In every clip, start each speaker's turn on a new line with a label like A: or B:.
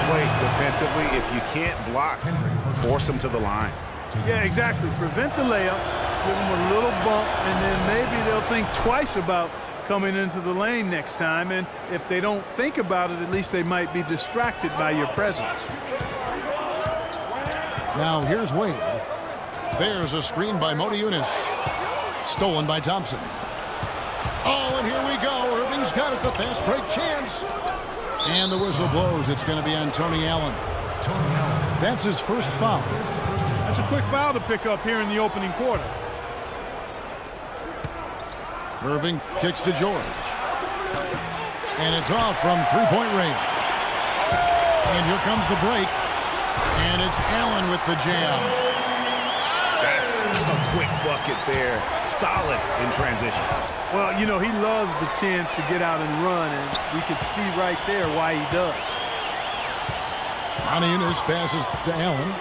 A: play defensively. If you can't block, force them to the line.
B: Yeah, exactly. Prevent the layup, give them a little bump, and then maybe they'll think twice about coming into the lane next time. And if they don't think about it, at least they might be distracted by your presence.
C: Now here's Wade. There's a screen by Motiejunas. Stolen by Thompson. Oh, and here we go. Irving's got it, the fast break chance. And the whistle blows. It's going to be on Tony Allen. That's his first foul.
B: That's a quick foul to pick up here in the opening quarter.
C: Irving kicks to George. And it's off from three-point range. And here comes the break. And it's Allen with the jam.
A: That's a quick bucket there. Solid in transition.
B: Well, you know, he loves the chance to get out and run, and we could see right there why he does.
C: Motiejunas passes to Allen.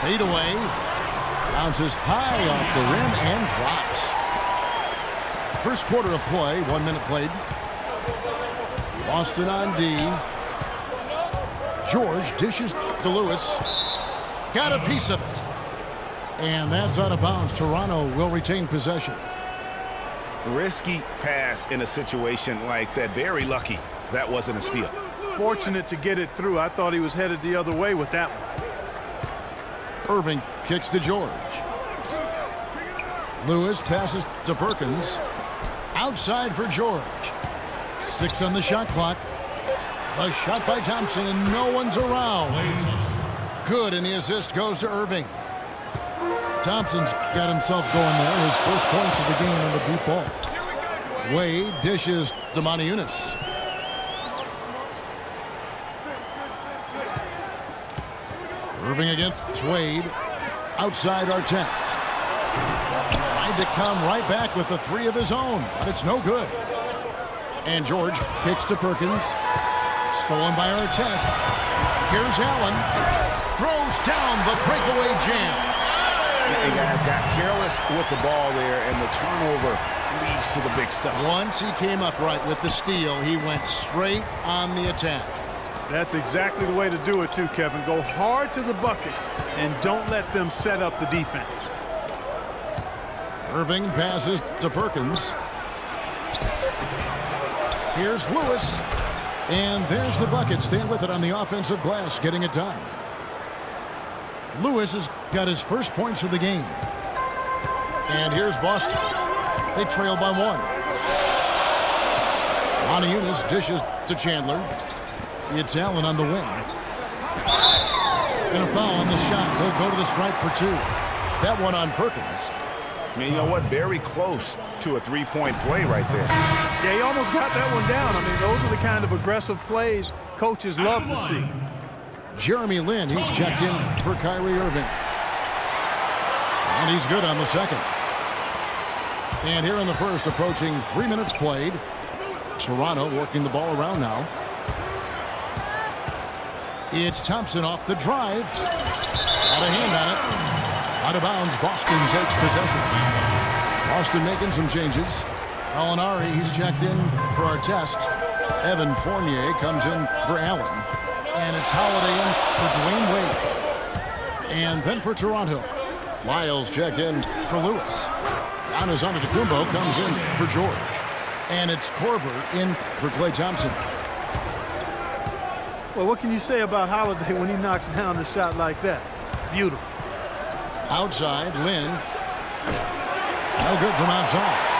C: Fade away. Bounces high off the rim and drops. First quarter of play, 1 minute played. Boston on D. George dishes to Lewis. Got a piece of it. And that's out of bounds. Toronto will retain possession.
A: Risky pass in a situation like that. Very lucky that wasn't a steal.
B: Fortunate to get it through. I thought he was headed the other way with that one.
C: Irving kicks to George. Lewis passes to Perkins. Outside for George. 6 on the shot clock. A shot by Thompson, and no one's around. Good, and the assist goes to Irving. Thompson's got himself going there. His first points of the game on the deep ball. Wade dishes to Motiejunas. Irving against Wade. Outside Artest. Tried to come right back with the three of his own, but it's no good. And George kicks to Perkins. Stolen by Artest. Here's Allen. Throws down the breakaway jam.
A: The guys got careless with the ball there, and the turnover leads to the big stuff.
C: Once he came upright with the steal, he went straight on the attack.
B: That's exactly the way to do it, too, Kevin. Go hard to the bucket and don't let them set up the defense.
C: Irving passes to Perkins. Here's Lewis. And there's the bucket. Stand with it on the offensive glass, getting it done. Lewis has got his first points of the game. And here's Boston. They trail by 1. Motiejunas dishes to Chandler. It's Allen on the wing. And a foul on the shot. He'll go to the stripe for 2. That one on Perkins.
A: And you know what? Very close to a three-point play right there.
B: Yeah, he almost got that one down. I mean, those are the kind of aggressive plays coaches love to see.
C: Jeremy Lin, he's checked in for Kyrie Irving. And he's good on the second. And here in the first, approaching 3 minutes played. Toronto working the ball around now. It's Thompson off the drive. Got a hand on it. Out of bounds, Boston takes possession. Boston making some changes. Alinari, he's checked in for Artest. Evan Fournier comes in for Allen. And it's Holiday in for Dwayne Wade. And then for Toronto, Lyles check in for Lewis. Giannis Antetokounmpo comes in for George. And it's Korver in for Klay Thompson.
B: Well, what can you say about Holiday when he knocks down a shot like that? Beautiful.
C: Outside, Lin. No good from outside.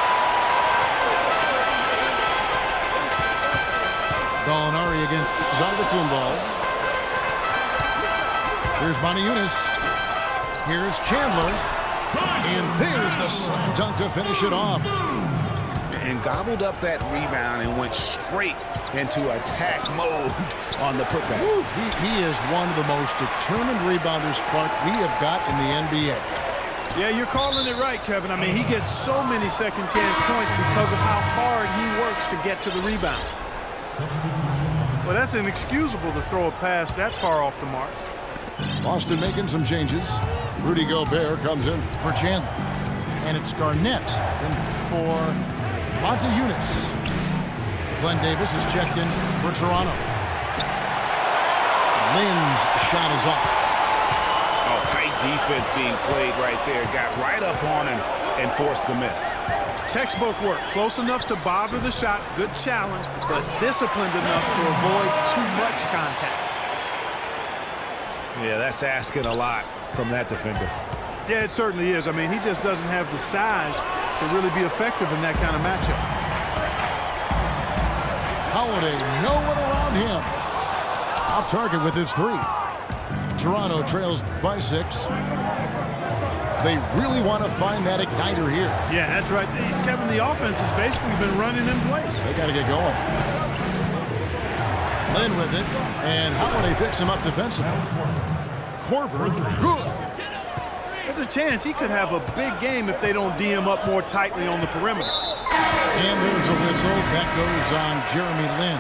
C: Gallinari against Antetokounmpo. Here's Motiejunas. Here's Chandler. And there's the slam dunk to finish it off.
A: And gobbled up that rebound and went straight into attack mode on the putback.
C: He is one of the most determined rebounders, Clark, we have got in the NBA.
B: Yeah, you're calling it right, Kevin. I mean, he gets so many second chance points because of how hard he works to get to the rebound. Well, that's inexcusable to throw a pass that far off the mark.
C: Boston making some changes. Rudy Gobert comes in for Chandler. And it's Garnett in for Motiejunas. Glenn Davis is checked in for Toronto. Boston's shot is off.
A: Oh, tight defense being played right there. Got right up on him and forced the miss.
B: Textbook work. Close enough to bother the shot. Good challenge, but disciplined enough to avoid too much contact.
A: Yeah, that's asking a lot from that defender.
B: Yeah, it certainly is. I mean, he just doesn't have the size to really be effective in that kind of matchup.
C: Holiday, no one around him. Off target with his three. Toronto trails by 6. They really want to find that igniter here.
B: Yeah, that's right. Kevin, the offense has basically been running in place.
C: They got to get going. Lynn with it, and Holiday picks him up defensively. Korver, good.
B: There's a chance he could have a big game if they don't D him up more tightly on the perimeter.
C: And there's a whistle. That goes on Jeremy Lin.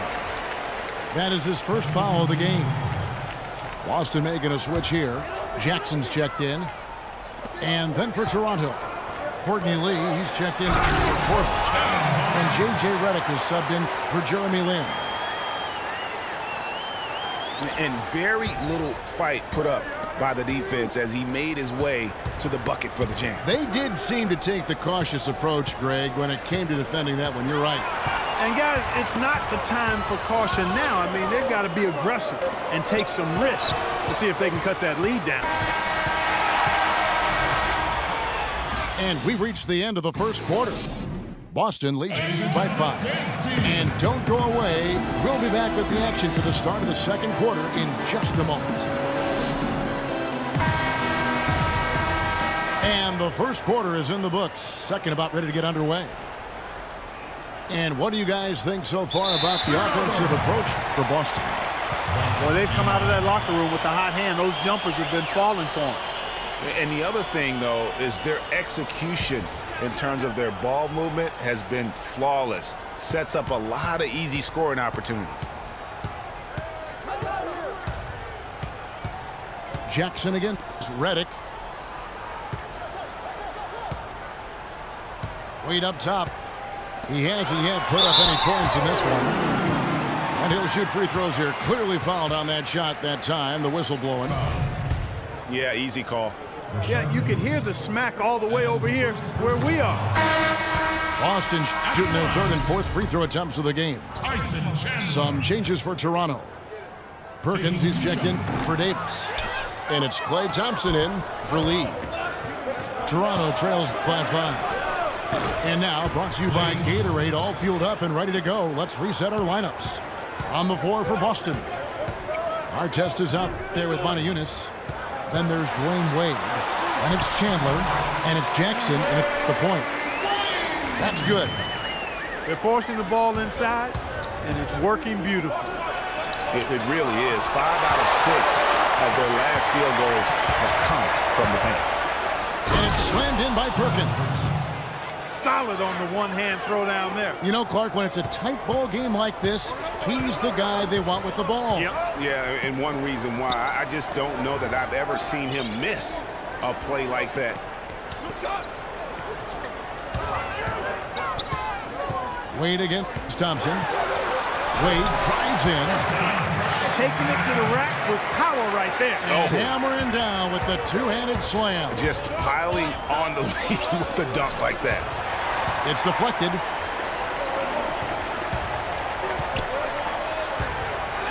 C: That is his first foul of the game. Boston making a switch here. Jackson's checked in. And then for Toronto, Courtney Lee, he's checked in for Korver. And J.J. Redick is subbed in for Jeremy Lin.
A: And very little fight put up by the defense as he made his way to the bucket for the jam.
C: They did seem to take the cautious approach, Greg, when it came to defending that one. You're right.
B: And guys, it's not the time for caution now. I mean, they've got to be aggressive and take some risk to see if they can cut that lead down.
C: And we reached the end of the first quarter. Boston leads by 5. And don't go away. We'll be back with the action for the start of the second quarter in just a moment. And the first quarter is in the books. Second about ready to get underway. And what do you guys think so far about the offensive approach for Boston?
B: Well, they've come out of that locker room with the hot hand. Those jumpers have been falling for them.
A: And the other thing, though, is their execution in terms of their ball movement has been flawless. Sets up a lot of easy scoring opportunities.
C: Jackson against Redick. Wade up top. He hasn't yet put up any points in this one. And he'll shoot free throws here. Clearly fouled on that shot that time. The whistle blowing.
A: Yeah, easy call.
B: Yeah, you can hear the smack all the way over here where we are.
C: Boston shooting their third and fourth free throw attempts of the game. Some changes for Toronto. Perkins, he's checked in for Davis. And it's Klay Thompson in for Lee. Toronto trails by 5. And now, brought to you by Gatorade, all fueled up and ready to go. Let's reset our lineups. On the floor for Boston. Artest is out there with Moniunas. Then there's Dwayne Wade. And it's Chandler. And it's Jackson. And it's the point. That's good.
B: They're forcing the ball inside, and it's working beautifully.
A: It really is. 5 out of 6 of their last field goals have come from the paint.
C: And it's slammed in by Perkins.
B: Solid on the one-hand throw down there.
C: You know, Clark, when it's a tight ball game like this, he's the guy they want with the ball.
B: Yep.
A: Yeah, and one reason why I just don't know that I've ever seen him miss a play like that.
C: Wade against Thompson. Wade drives in.
B: Taking it to the rack with power right there.
C: And hammering down with the two-handed slam.
A: Just piling on the lead with the dunk like that.
C: It's deflected.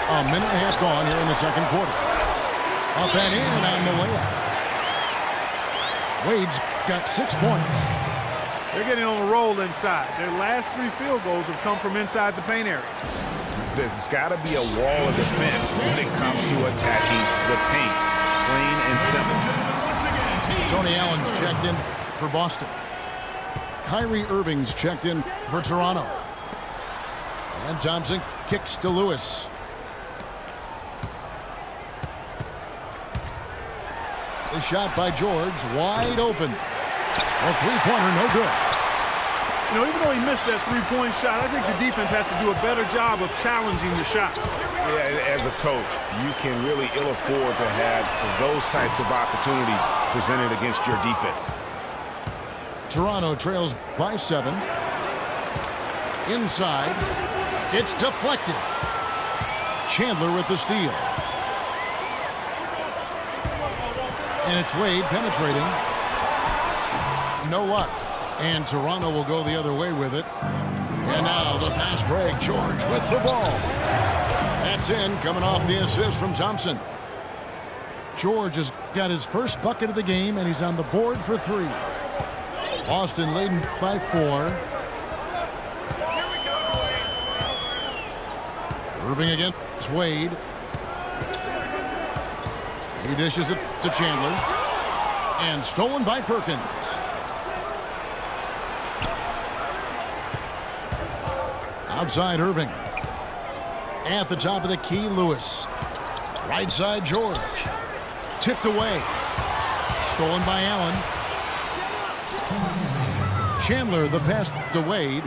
C: A minute and a half gone here in the second quarter. Up and in on the layup. Wade's got 6 points.
B: They're getting on a roll inside. Their last 3 field goals have come from inside the paint area.
A: There's got to be a wall of defense when it comes to attacking the paint. Plain and simple.
C: Tony Allen's checked in for Boston. Kyrie Irving's checked in for Toronto. And Thompson kicks to Lewis. The shot by George, wide open. A three-pointer, no good.
B: You know, even though he missed that three-point shot, I think the defense has to do a better job of challenging the shot.
A: Yeah, as a coach, you can really ill afford to have those types of opportunities presented against your defense.
C: Toronto trails by 7. Inside. It's deflected. Chandler with the steal. And it's Wade penetrating. No luck. And Toronto will go the other way with it. And now the fast break. George with the ball. That's in, coming off the assist from Thompson. George has got his first bucket of the game, and he's on the board for 3. Boston leading by 4. Irving against Wade. He dishes it to Chandler. And stolen by Perkins. Outside Irving. At the top of the key, Lewis. Right side, George. Tipped away. Stolen by Allen. Chandler, the pass to Wade.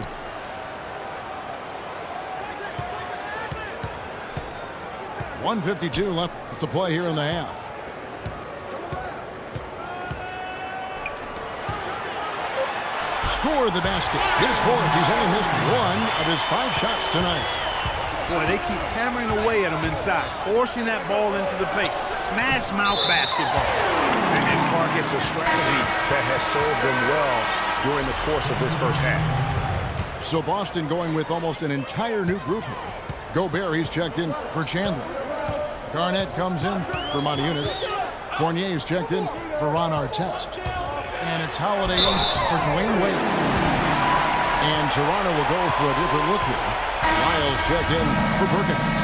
C: .152 left to play here in the half. Scored the basket. His fourth. He's only missed 1 of his 5 shots tonight.
B: Boy, they keep hammering away at him inside, forcing that ball into the paint. Smash mouth basketball.
A: And Clark, it's a strategy that has served them well during the course of this first half.
C: So Boston going with almost an entire new group here. Gobert, he's checked in for Chandler. Garnett comes in for Moniunas. Fournier is checked in for Ron Artest. And it's Holiday in for Dwayne Wade. And Toronto will go for a different look here. Lyles checked in for Perkins.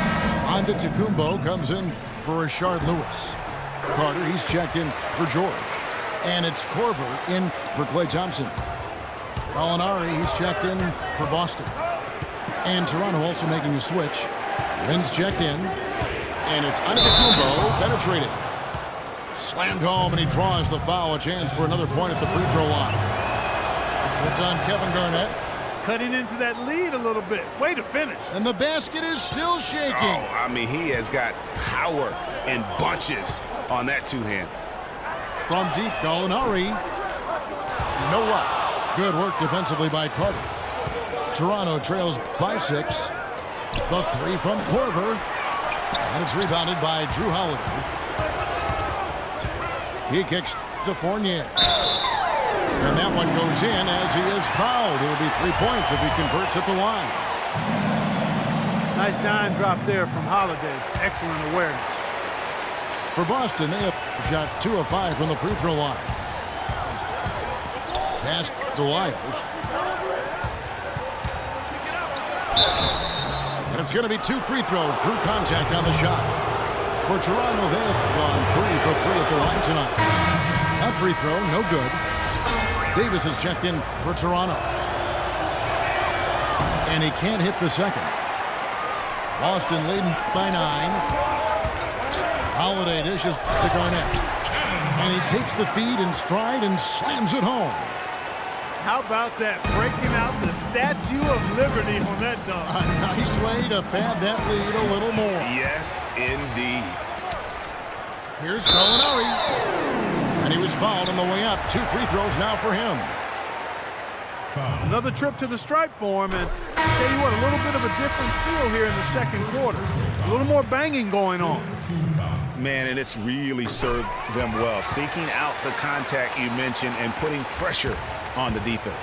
C: Antetokounmpo comes in for Rashard Lewis. Carter, he's checked in for George. And it's Korver in for Klay Thompson. Gallinari, he's checked in for Boston. And Toronto also making a switch. Lynn's checked in. And it's Antetokounmpo penetrated. Slammed home, and he draws the foul. A chance for another point at the free throw line. It's on Kevin Garnett.
B: Cutting into that lead a little bit. Way to finish.
C: And the basket is still shaking.
A: Oh, I mean, he has got power in bunches on that two-hand.
C: From deep, Gallinari. No luck. Good work defensively by Carter. Toronto trails by 6. The 3 from Korver. And it's rebounded by Drew Holiday. He kicks to Fournier. And that one goes in as he is fouled. It'll be 3 points if he converts at the line.
B: Nice dime drop there from Holiday. Excellent awareness.
C: For Boston, they have shot 2 of 5 from the free throw line. Pass to Lyles. And it's going to be 2 free throws. Drew contact on the shot. For Toronto, they have gone 3 for 3 at the line tonight. That free throw, no good. Davis is checked in for Toronto. And he can't hit the second. Boston leading by 9. Holiday dishes to Garnett. And he takes the feed in stride and slams it home.
B: How about that? Breaking out the Statue of Liberty on that dunk.
C: A nice way to pad that lead a little more.
A: Yes, indeed.
C: Here's Gallinari. And he was fouled on the way up. 2 free throws now for him.
B: Another trip to the stripe for him, and I'll tell you what, a little bit of a different feel here in the second quarter. A little more banging going on.
A: Man, and it's really served them well. Seeking out the contact you mentioned and putting pressure on the defense.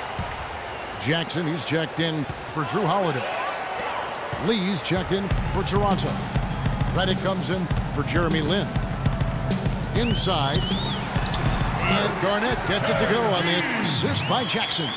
C: Jackson, he's checked in for Drew Holiday. Lee's checked in for Toronto. Redick comes in for Jeremy Lin. Inside. And Garnett gets it to go on the assist by Jackson.